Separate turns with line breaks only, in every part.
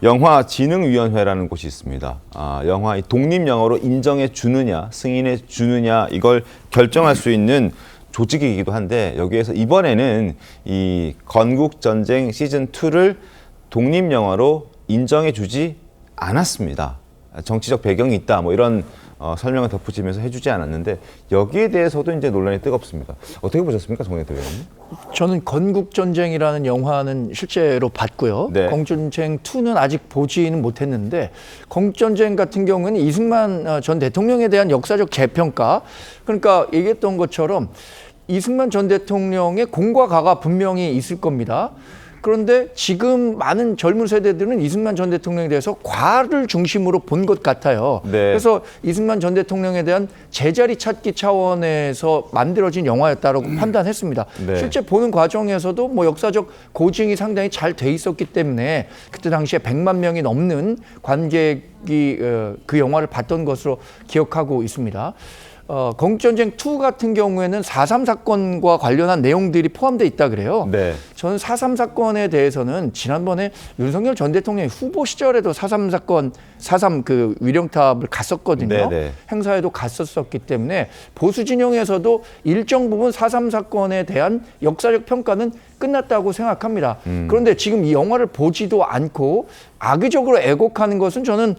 영화진흥위원회라는 곳이 있습니다. 영화 독립영화로 인정해 주느냐, 승인해 주느냐 이걸 결정할 수 있는 조직이기도 한데 여기에서 이번에는 이 건국전쟁 시즌2를 독립영화로 인정해 주지 않았습니다. 정치적 배경이 있다 뭐 이런 설명을 덧붙이면서 해주지 않았는데 여기에 대해서도 이제 논란이 뜨겁습니다. 어떻게 보셨습니까, 정의대 의원님?
저는 건국전쟁이라는 영화는 실제로 봤고요.
네.
건국전쟁 2는 아직 보지는 못했는데 건국전쟁 같은 경우는 이승만 전 대통령에 대한 역사적 재평가, 그러니까 얘기했던 것처럼 이승만 전 대통령의 공과 가가 분명히 있을 겁니다. 그런데 지금 많은 젊은 세대들은 이승만 전 대통령에 대해서 과를 중심으로 본 것 같아요.
네.
그래서 이승만 전 대통령에 대한 제자리 찾기 차원에서 만들어진 영화였다라고 판단했습니다.
네.
실제 보는 과정에서도 뭐 역사적 고증이 상당히 잘 돼 있었기 때문에 그때 당시에 100만 명이 넘는 관객이 그 영화를 봤던 것으로 기억하고 있습니다. 건국전쟁 2 같은 경우에는 4.3 사건과 관련한 내용들이 포함되어 있다 그래요.
네.
저는 4.3 사건에 대해서는 지난번에 윤석열 전 대통령이 후보 시절에도 4.3 사건, 4.3 그 위령탑을 갔었거든요.
네네.
행사에도 갔었기 때문에 보수 진영에서도 일정 부분 4.3 사건에 대한 역사적 평가는 끝났다고 생각합니다. 그런데 지금 이 영화를 보지도 않고 악의적으로 애곡하는 것은 저는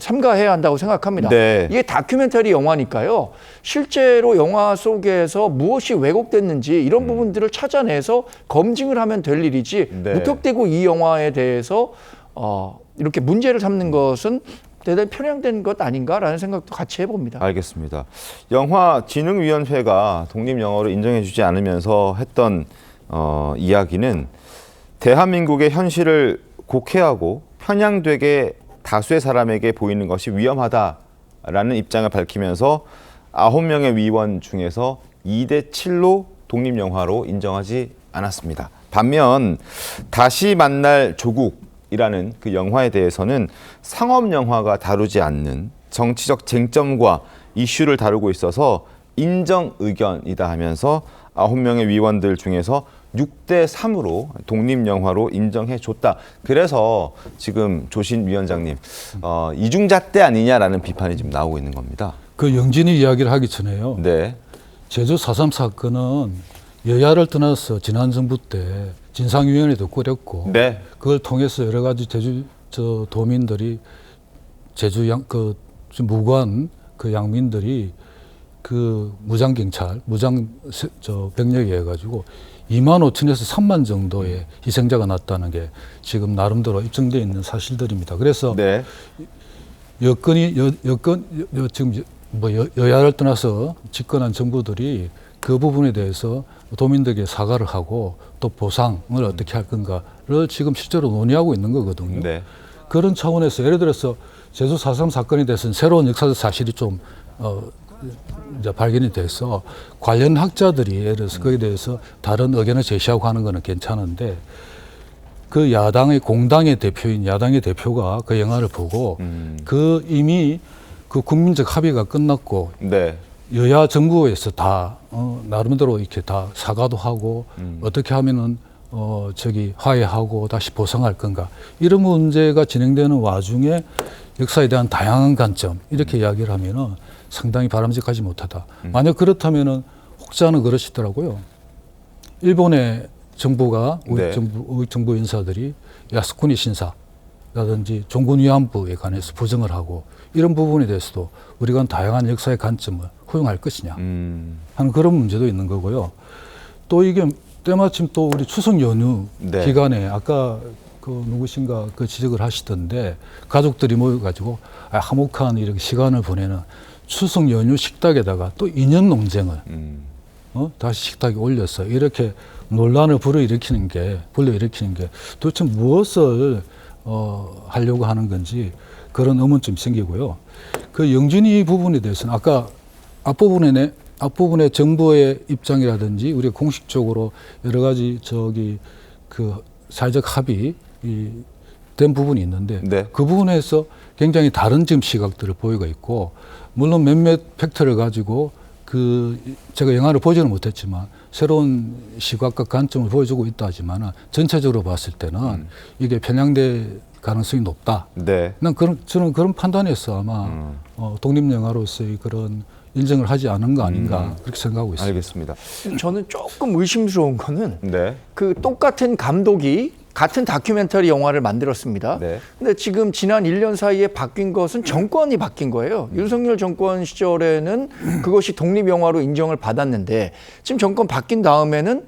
삼가해야 한다고 생각합니다.
네.
이게 다큐멘터리 영화니까요. 실제로 영화 속에서 무엇이 왜곡됐는지 이런 부분들을 찾아내서 검증을 하면 될 일이지
네.
무턱대고 이 영화에 대해서 이렇게 문제를 삼는 것은 대단히 편향된 것 아닌가라는 생각도 같이 해봅니다.
알겠습니다. 영화진흥위원회가 독립영화로 인정해주지 않으면서 했던 이야기는 대한민국의 현실을 곡해하고 편향되게 다수의 사람에게 보이는 것이 위험하다라는 입장을 밝히면서 9명의 위원 중에서 2대 7로 독립영화로 인정하지 않았습니다. 반면 다시 만날 조국이라는 그 영화에 대해서는 상업영화가 다루지 않는 정치적 쟁점과 이슈를 다루고 있어서 인정 의견이다 하면서 9명의 위원들 중에서 6대 3으로 독립영화로 인정해줬다. 그래서 지금 조신 위원장님 이중잣대 아니냐라는 비판이 지금 나오고 있는 겁니다.
그 영진이 이야기를 하기 전에요.
네.
제주 4.3 사건은 여야를 떠나서 지난 정부 때 진상위원회도 꾸렸고
네.
그걸 통해서 여러 가지 제주 도민들이 제주 무관 그 양민들이 그 무장 경찰, 무장 병력에 해가지고 2만 5천에서 3만 정도의 희생자가 났다는 게 지금 나름대로 입증되어 있는 사실들입니다. 그래서
네.
지금 뭐 여야를 떠나서 집권한 정부들이 그 부분에 대해서 도민들에게 사과를 하고 또 보상을 어떻게 할 건가를 지금 실제로 논의하고 있는 거거든요.
네.
그런 차원에서 예를 들어서 제주 4.3 사건에 대해서는 새로운 역사적 사실이 좀 이제 발견이 돼서 관련 학자들이 예를 들어서 거기에 대해서 다른 의견을 제시하고 하는 거는 괜찮은데 그 야당의 공당의 대표인 야당의 대표가 그 영화를 보고 그 이미 그 국민적 합의가 끝났고
네.
여야 정부에서 다 나름대로 이렇게 다 사과도 하고 어떻게 하면은 화해하고 다시 보상할 건가 이런 문제가 진행되는 와중에 역사에 대한 다양한 관점 이렇게 이야기를 하면은 상당히 바람직하지 못하다. 만약 그렇다면은 혹자는 그러시더라고요. 일본의 정부가 우리 정부 인사들이 야스쿠니 신사라든지 종군 위안부에 관해서 부정을 하고 이런 부분에 대해서도 우리가 다양한 역사의 관점을 허용할 것이냐 하는 그런 문제도 있는 거고요. 또 이게 때마침 또 우리 추석 연휴
네.
기간에 아까 그 누구신가 그 지적을 하시던데 가족들이 모여가지고 화목한 이렇게 시간을 보내는 추석 연휴 식탁에다가 또 인연 논쟁을 다시 식탁에 올려서 이렇게 논란을 불러일으키는 게 도대체 무엇을 하려고 하는 건지 그런 의문점이 생기고요. 그 영진이 부분에 대해서는 아까 앞부분에 정부의 입장이라든지 우리가 공식적으로 여러 가지 그 사회적 합의 된 부분이 있는데
네.
그 부분에서 굉장히 다른 지금 시각들을 보이고 있고 물론 몇몇 팩트를 가지고 제가 영화를 보지는 못했지만 새로운 시각과 관점을 보여주고 있다 하지만 전체적으로 봤을 때는 이게 편향된 가능성이 높다.
네.
저는 그런 판단에서 아마 독립 영화로서의 그런 인정을 하지 않은 거 아닌가 그렇게 생각하고 있습니다.
알겠습니다.
저는 조금 의심스러운 거는
네.
그 똑같은 감독이 같은 다큐멘터리 영화를 만들었습니다.
네.
근데 지금 지난 1년 사이에 바뀐 것은 정권이 바뀐 거예요. 윤석열 정권 시절에는 그것이 독립영화로 인정을 받았는데 지금 정권 바뀐 다음에는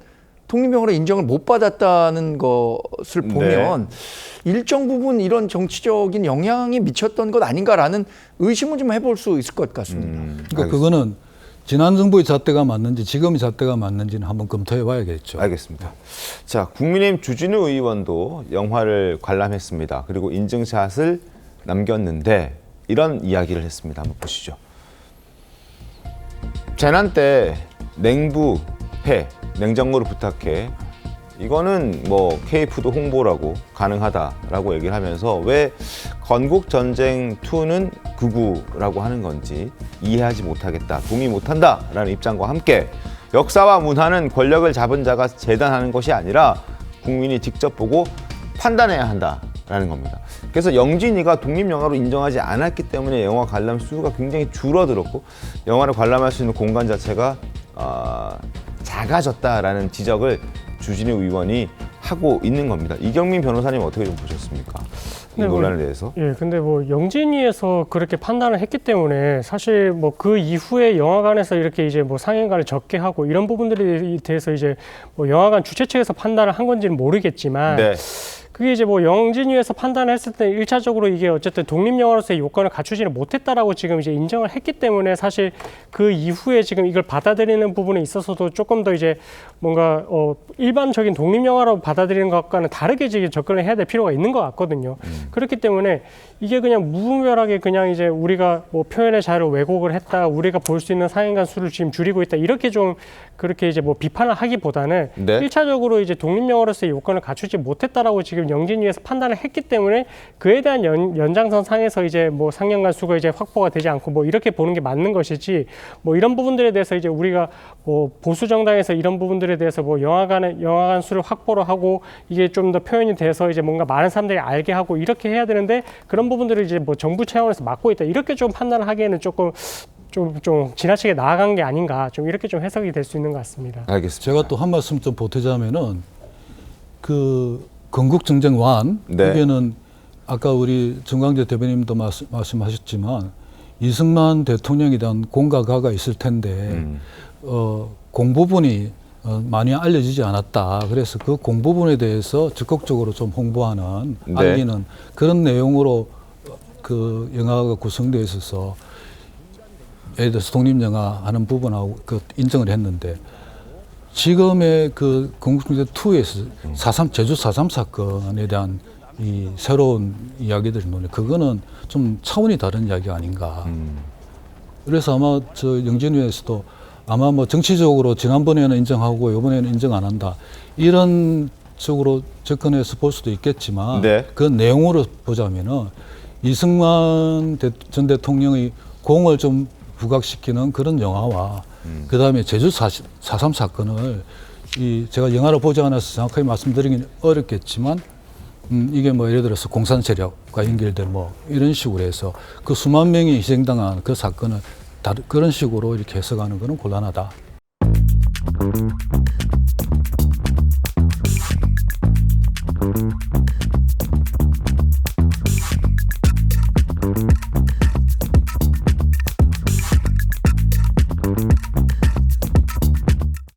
독립영화로 인정을 못 받았다는 것을 보면 일정 부분 이런 정치적인 영향이 미쳤던 것 아닌가라는 의심을 좀 해볼 수 있을 것 같습니다.
그러니까 그거는 지난 정부의 잣대가 맞는지 지금의 잣대가 맞는지는 한번 검토해 봐야겠죠.
알겠습니다. 자, 국민의힘 주진우 의원도 영화를 관람했습니다. 그리고 인증샷을 남겼는데 이런 이야기를 했습니다. 한번 보시죠. 재난 때 냉부해, 냉장고를 부탁해. 이거는 뭐 KF도 홍보라고 가능하다라고 얘기를 하면서 왜 건국전쟁 2는 극우라고 하는 건지 이해하지 못하겠다, 동의 못한다라는 입장과 함께 역사와 문화는 권력을 잡은 자가 재단하는 것이 아니라 국민이 직접 보고 판단해야 한다라는 겁니다. 그래서 영진이가 독립영화로 인정하지 않았기 때문에 영화 관람 수가 굉장히 줄어들었고 영화를 관람할 수 있는 공간 자체가 작아졌다라는 지적을 주진우 의원이 하고 있는 겁니다. 이경민 변호사님 어떻게 좀 보셨습니까? 이 논란에 대해서.
예, 근데 뭐 영진위에서 그렇게 판단을 했기 때문에 사실 뭐 그 이후에 영화관에서 이렇게 이제 뭐 상영관을 적게 하고 이런 부분들에 대해서 이제 뭐 영화관 주최 측에서 판단을 한 건지는 모르겠지만
네.
그게 이제 뭐 영진위에서 판단을 했을 때 1차적으로 이게 어쨌든 독립영화로서의 요건을 갖추지는 못했다라고 지금 이제 인정을 했기 때문에 사실 그 이후에 지금 이걸 받아들이는 부분에 있어서도 조금 더 이제 뭔가 일반적인 독립영화로 받아들이는 것과는 다르게 지금 접근을 해야 될 필요가 있는 것 같거든요. 그렇기 때문에 이게 그냥 무분별하게 그냥 이제 우리가 뭐 표현의 자유를 왜곡을 했다, 우리가 볼 수 있는 상영관 수를 지금 줄이고 있다, 이렇게 좀 그렇게 이제 뭐 비판을 하기보다는
네.
1차적으로 이제 독립영화로서의 요건을 갖추지 못했다라고 지금 영진위에서 판단을 했기 때문에 그에 대한 연장선 상에서 이제 뭐 상영관 수가 이제 확보가 되지 않고 뭐 이렇게 보는 게 맞는 것이지, 뭐 이런 부분들에 대해서 이제 우리가 뭐 보수 정당에서 이런 부분들에 대해서 뭐 영화관 수를 확보를 하고 이게 좀 더 표현이 돼서 이제 뭔가 많은 사람들이 알게 하고 이렇게 해야 되는데 그런 부분들을 이제 뭐 정부 차원에서 막고 있다, 이렇게 좀 판단을 하기에는 조금 좀 지나치게 나아간 게 아닌가, 좀 이렇게 좀 해석이 될 수 있는 것 같습니다.
알겠습니다.
제가 또 한 말씀 좀 보태자면은 그 건국정쟁 완,
네.
이게는 아까 우리 정광재 대변인도 말씀하셨지만 이승만 대통령에 대한 공과가가 있을 텐데 공부분이 많이 알려지지 않았다. 그래서 그 공부분에 대해서 적극적으로 좀 홍보하는,
네.
알리는 그런 내용으로 그 영화가 구성되어 있어서 예를 들어서 독립영화 하는 부분하고 그 인정을 했는데 지금의 그 건국정쟁 2에서 제주 4.3 사건에 대한 이 새로운 이야기들이 논의, 그거는 좀 차원이 다른 이야기가 아닌가. 그래서 아마 저 영진위에서도 아마 뭐 정치적으로 지난번에는 인정하고 이번에는 인정 안 한다, 이런 쪽으로 접근해서 볼 수도 있겠지만
네.
그 내용으로 보자면은 이승만 전 대통령의 공을 좀 부각시키는 그런 영화와 그다음에 제주 4.3 사건을 제가 영화를 보지 않아서 정확하게 말씀드리긴 어렵겠지만 이게 뭐 예를 들어서 공산 세력과 연결된 뭐 이런 식으로 해서 그 수만 명이 희생당한 그 사건을 그런 식으로 이렇게 해석하는 것은 곤란하다.